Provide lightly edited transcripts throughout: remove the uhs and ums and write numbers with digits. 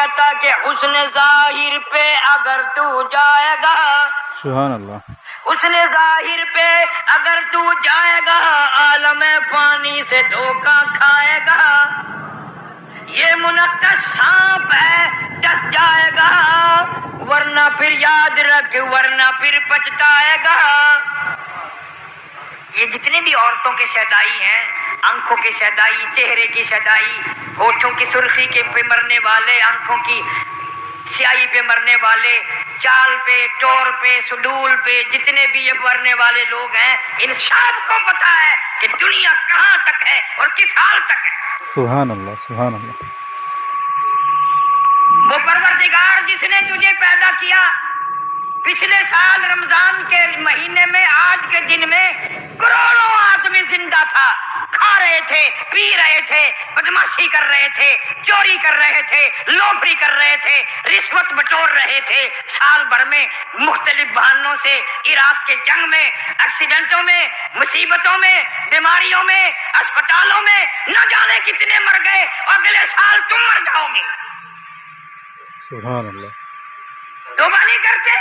کہتا کہ حسن ظاہر پہ اگر تو جائے گا، سبحان اللہ، حسن ظاہر پہ اگر تو جائے گا، عالم فانی سے دھوکہ کھائے گا، یہ منقش سانپ ہے ڈس جائے گا، ورنہ پھر یاد رکھ، ورنہ پھر پچھتائے گا۔ یہ جتنے بھی عورتوں کے شیدائی ہیں، آنکھوں کے شیدائی، چہرے کی شیدائی، ہونٹوں کی سرخی کے پہ مرنے والے، آنکھوں کی سیاہی پہ مرنے والے، چال پہ، ٹور پہ، سڈول پہ، جتنے بھی یہ مرنے والے لوگ ہیں، ان سب کو پتا ہے کہ دنیا کہاں تک ہے اور کس حال تک ہے۔ سبحان اللہ، سبحان اللہ۔ وہ پروردگار جس نے تجھے پیدا کیا، پچھلے سال رمضان کے مہینے میں آج کے دن میں کروڑوں آدمی زندہ تھا، کھا رہے تھے، پی رہے تھے، بدماشی کر رہے تھے، چوری کر رہے تھے، لوفری کر رہے تھے، رشوت بٹور رہے تھے، سال بھر میں مختلف بہانوں سے عراق کے جنگ میں، ایکسیڈنٹوں میں، مصیبتوں میں، بیماریوں میں، اسپتالوں میں نہ جانے کتنے مر گئے، اور اگلے سال تم مر جاؤ گے۔ سبحان اللہ۔ توبہ نہیں کرتے؟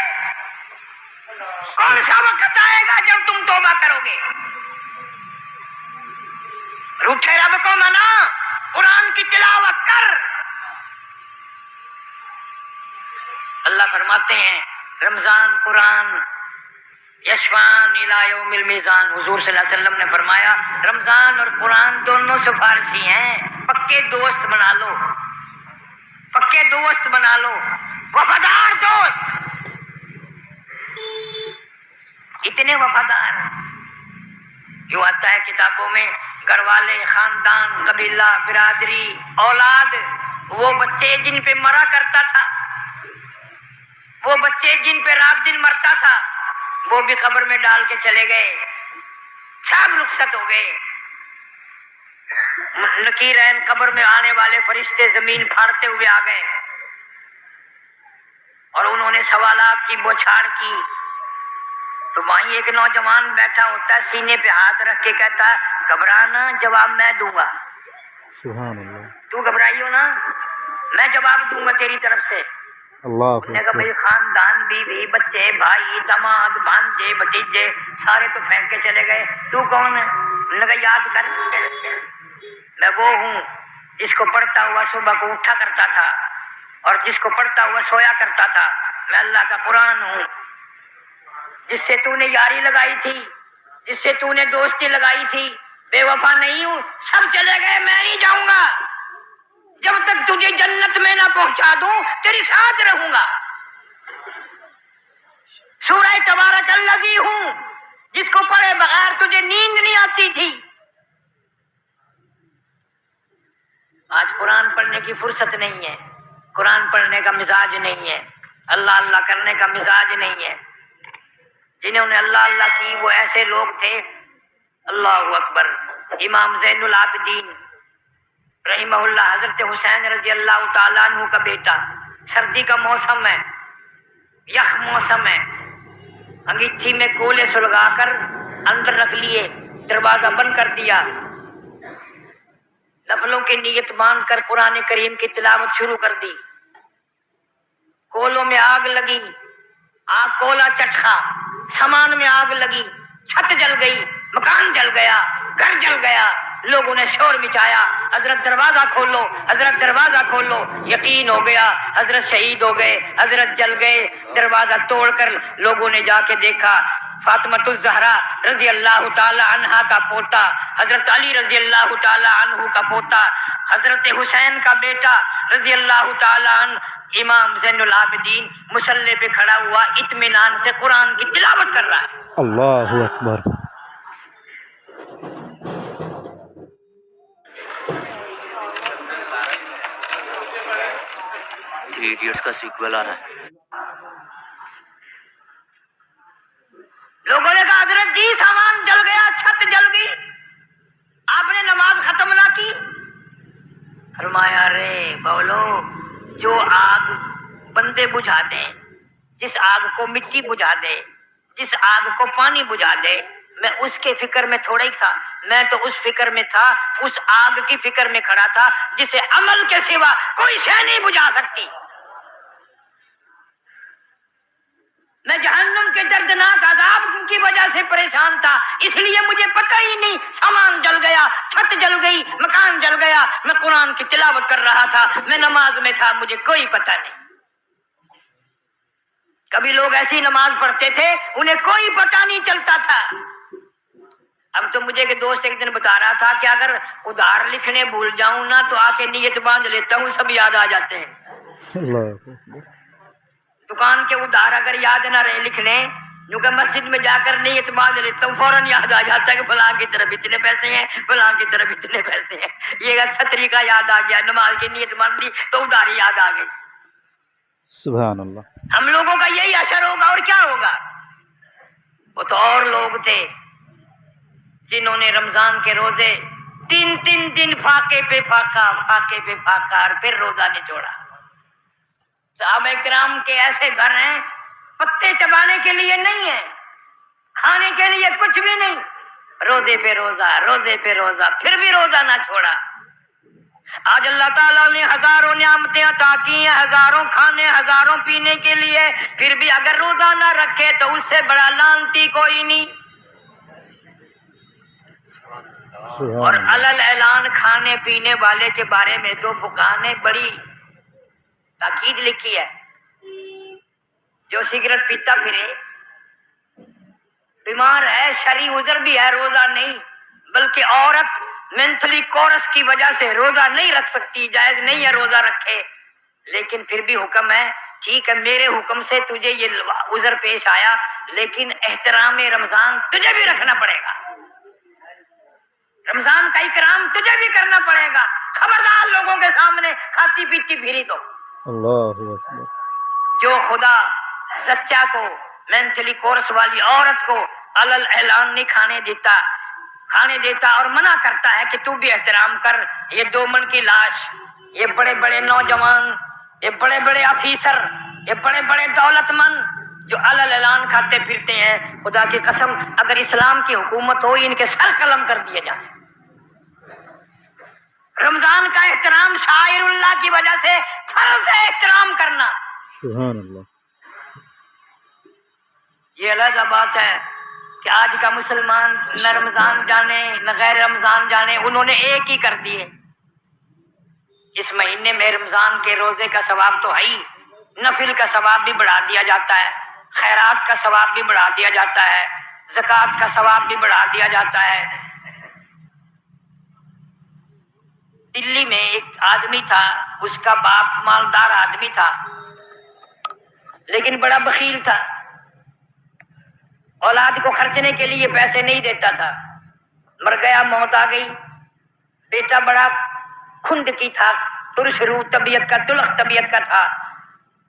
کون سا وقت آئے گا جب تم توبہ کرو گے؟ روٹھے رب کو منا، قرآن کی تلاوت کر۔ اللہ فرماتے ہیں رمضان قرآن یشفان الی یوم المیزان، حضور صلی اللہ علیہ وسلم نے فرمایا رمضان اور قرآن دونوں سفارشی ہیں، پکے دوست بنا لو، پکے دوست بنا لو، وفادار دوست، اتنے وفادار۔ جو آتا ہے کتابوں میں، گھر والے، خاندان، قبیلہ، برادری، اولاد، وہ بچے جن پہ مرا کرتا تھا، وہ بچے جن پہ رات دن مرتا تھا، وہ بھی قبر میں ڈال کے چلے گئے، سب رخصت ہو گئے۔ نکیرین قبر میں آنے والے فرشتے زمین پھاڑتے ہوئے آ گئے اور انہوں نے سوالات کی بوچھاڑ کی، تو وہیں ایک نوجوان بیٹھا ہوتا ہے، سینے پہ ہاتھ رکھ کے کہتا ہے گھبرانا، جواب میں دوں گا، سبحان اللہ، تو گھبرائیو نا، میں جواب دوں گا تیری طرف سے۔ اللہ انہوں نے کہا بھائی خاندان، بیوی، بچے، بھائی، داماد، بھانجے، بھتیجے سارے تو پھینک کے چلے گئے، تو کون ہے؟ انہوں نے کہا یاد کر، میں وہ ہوں جس کو پڑھتا ہوا صبح کو اٹھا کرتا تھا اور جس کو پڑھتا ہوا سویا کرتا تھا، میں اللہ کا قرآن ہوں، جس سے تو نے یاری لگائی تھی، جس سے تو نے دوستی لگائی تھی، بے وفا نہیں ہوں، سب چلے گئے، میں نہیں جاؤں گا، جب تک تجھے جنت میں نہ پہنچا دوں تیری ساتھ رہوں گا۔ سورہ تبارک الذی ہوں، جس کو پڑھے بغیر تجھے نیند نہیں آتی تھی۔ آج قرآن پڑھنے کی فرصت نہیں ہے، قرآن پڑھنے کا مزاج نہیں ہے، اللہ اللہ کرنے کا مزاج نہیں ہے۔ جنہوں نے اللہ اللہ کی وہ ایسے لوگ تھے، اللہ اکبر، امام زین العابدین رحمہ اللہ، حضرت حسین رضی اللہ تعالیٰ عنہ کا بیٹا، سردی کا موسم ہے، یخ موسم ہے، انگیٹھی میں کولے سلگا کر اندر رکھ لیے، دروازہ بند کر دیا، نفلوں کی نیت باندھ کر قرآن کریم کی تلاوت شروع کر دی۔ کولوں میں آگ لگی، آگ کولا چٹخا، سامان میں آگ لگی، چھت جل گئی، مکان جل گیا، گھر جل گیا، لوگوں نے شور مچایا، حضرت دروازہ کھولو، حضرت دروازہ کھولو، یقین ہو گیا حضرت شہید ہو گئے، حضرت جل گئے۔ دروازہ توڑ کر لوگوں نے جا کے دیکھا، فاطمۃ الزہرا رضی اللہ تعالی عنہا کا پوتا، حضرت علی رضی اللہ تعالی عنہ کا پوتا، حضرت حسین کا بیٹا رضی اللہ تعالی عنہ، امام زین العابدین مصلی پہ کھڑا ہوا، اطمینان سے قرآن کی تلاوت کر رہا ہے۔ اللہ اکبر۔ ایڈیٹس کا سیکوئل آ رہا ہے۔ لوگوں نے کہا حضرت جی سامان جل گیا، چھت جل گئی، آپ نے نماز ختم نہ کی؟ فرمایا رے بولو، جو آگ بندے بجھا دیں، جس آگ کو مٹی بجھا دے، جس آگ کو پانی بجھا دے، میں اس کے فکر میں تھوڑا ہی تھا، میں تو اس فکر میں تھا، اس آگ کی فکر میں کھڑا تھا جسے عمل کے سوا کوئی شے نہیں بجھا سکتی۔ میں جہنم کے دردناک عذاب کی وجہ سے پریشان تھا، اس لیے مجھے پتہ ہی نہیں، سامان جل گیا، چھت جل گئی، مکان جل گیا، میں قرآن کی تلاوت کر رہا تھا، میں نماز میں تھا، مجھے کوئی پتہ نہیں۔ کبھی لوگ ایسی نماز پڑھتے تھے انہیں کوئی پتہ نہیں چلتا تھا۔ اب تو مجھے کہ دوست ایک دن بتا رہا تھا کہ اگر ادھار لکھنے بھول جاؤں نا تو آ کے نیت باندھ لیتا ہوں، سب یاد آ جاتے ہیں۔ اللہ اکبر۔ دکان کے ادھار اگر یاد نہ رہے لکھنے، جو کہ مسجد میں جا کر نیت باندھ لیتا ہوں، فوراً یاد آ جاتا ہے کہ فلاں کی طرف اتنے پیسے ہیں، فلاں کی طرف اتنے پیسے ہیں۔ یہ اچھا طریقہ یاد آ گیا، نماز کی نیت باندھ لی تو ادھار یاد آ گئی۔ سبحان اللہ۔ ہم لوگوں کا یہی اثر ہوگا اور کیا ہوگا۔ وہ تو اور لوگ تھے جنہوں نے رمضان کے روزے 3 دن فاقے پہ فاقہ، فاقے پہ فاقہ، اور پھر روزہ نہیں چھوڑا۔ صحابہ کرام کے ایسے گھر ہیں پتے چبانے کے لیے نہیں ہے، کھانے کے لیے کچھ بھی نہیں، روزے پہ روزہ، روزے پہ روزہ، پھر بھی روزہ نہ چھوڑا۔ آج اللہ تعالیٰ نے ہزاروں نعمتیں عطا کی ہیں، ہزاروں کھانے، ہزاروں پینے کے لیے، پھر بھی اگر روزہ نہ رکھے تو اس سے بڑا لعنتی کوئی نہیں۔ اور علل اعلان کھانے پینے والے کے بارے میں تو فقہا نے بڑی تاکید لکھی ہے۔ جو سگریٹ پیتا پھرے، بیمار ہے، شرعی عذر بھی ہے، روزہ نہیں، بلکہ عورت مینٹلی کورس کی وجہ سے روزہ نہیں رکھ سکتی، جائز نہیں ہے روزہ رکھے، لیکن پھر بھی حکم ہے، ٹھیک ہے میرے حکم سے تجھے یہ عذر پیش آیا، لیکن احترام رمضان تجھے بھی رکھنا پڑے گا، رمضان کا اکرام تجھے بھی کرنا پڑے گا، خبردار لوگوں کے سامنے کھاتی پیتی پھری تو۔ اللہ اکبر۔ جو خدا سچا کو، مینٹلی کورس والی عورت کو علل اعلان نہیں کھانے دیتا اور منع کرتا ہے کہ تو بھی احترام کر، یہ 2 من کی لاش، یہ بڑے بڑے نوجوان، یہ بڑے بڑے آفیسر، یہ بڑے بڑے دولت مند جو علل اعلان کھاتے پھرتے ہیں، خدا کی قسم اگر اسلام کی حکومت ہو ان کے سر قلم کر دیے جائیں۔ رمضان کا احترام شاعر اللہ کی وجہ سے فرض ہے احترام کرنا۔ سبحان اللہ۔ یہ علیحدہ بات ہے کہ آج کا مسلمان نہ رمضان جانے نہ غیر رمضان جانے، انہوں نے ایک ہی کر دیے۔ اس مہینے میں رمضان کے روزے کا ثواب تو ہے ہی، نفل کا ثواب بھی بڑھا دیا جاتا ہے، خیرات کا ثواب بھی بڑھا دیا جاتا ہے، زکوٰۃ کا ثواب بھی بڑھا دیا جاتا ہے۔ دلی میں ایک آدمی تھا، اس کا باپ مالدار آدمی تھا لیکن بڑا بخیل تھا، اولاد کو خرچنے کے لیے پیسے نہیں دیتا تھا، مر گیا، موت آ گئی۔ بیٹا بڑا کھند کی تھا، ترش روح طبیعت کا، تلخ طبیعت کا تھا،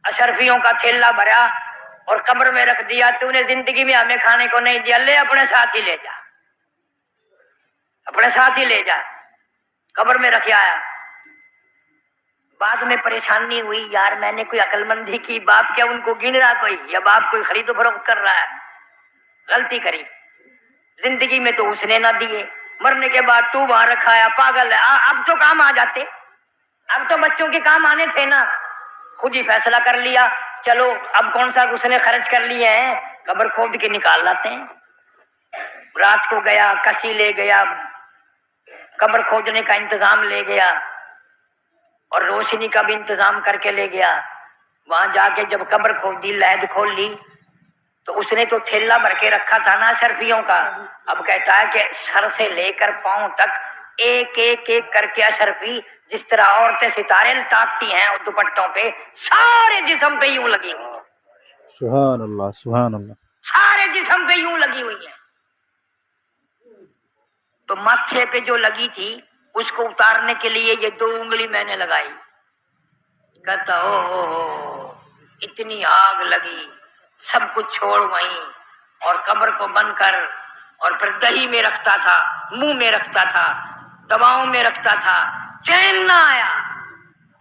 اشرفیوں کا تھیلا بھرا اور قبر میں رکھ دیا، تو نے زندگی میں ہمیں کھانے کو نہیں دیا، لے اپنے ساتھ ہی لے جا، اپنے ساتھ ہی لے جا، قبر میں رکھ آیا۔ بعد میں پریشانی ہوئی، یار میں نے کوئی عقل مندی کی، باپ کیا ان کو گن رہا کوئی، یا باپ کوئی خرید و فروخت کر رہا ہے، غلطی کری، زندگی میں تو اس نے نہ دیے، مرنے کے بعد تو وہاں رکھا ہے، پاگل ہے۔ اب تو کام آ جاتے، اب تو بچوں کے کام آنے تھے نا، خود ہی فیصلہ کر لیا، چلو اب کون سا اس نے خرچ کر لیے ہیں، قبر کھود کے نکال لاتے ہیں۔ رات کو گیا، کسی لے گیا، قبر کھودنے کا انتظام لے گیا اور روشنی کا بھی انتظام کر کے لے گیا۔ وہاں جا کے جب قبر کھود دی، لحد کھول لی، تو اس نے تو تھیلا بھر کے رکھا تھا نا اشرفیوں کا، اب کہتا ہے کہ سر سے لے کر پاؤں تک ایک ایک ایک کر کے اشرفی، جس طرح عورتیں ستارے لٹاتی ہیں دوپٹوں پہ، سارے جسم پہ یوں لگی ہوئی، سبحان اللہ، سبحان اللہ۔ سارے جسم پہ یوں لگی ہوئی ہیں۔ تو ماتھے پہ جو لگی تھی اس کو اتارنے کے لیے یہ 2 انگلی میں نے لگائی، کہتا ہو اتنی آگ لگی، سب کچھ چھوڑ وہیں اور قبر کو بند کر، اور پھر دہی میں رکھتا تھا، منہ میں رکھتا تھا، دواؤں میں رکھتا تھا، چین نہ آیا۔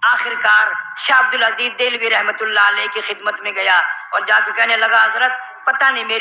آخر کار شاہ عبدالعزیز دہلوی رحمۃ اللہ علیہ کی خدمت میں گیا اور جا کے کہنے لگا، حضرت پتہ نہیں میرے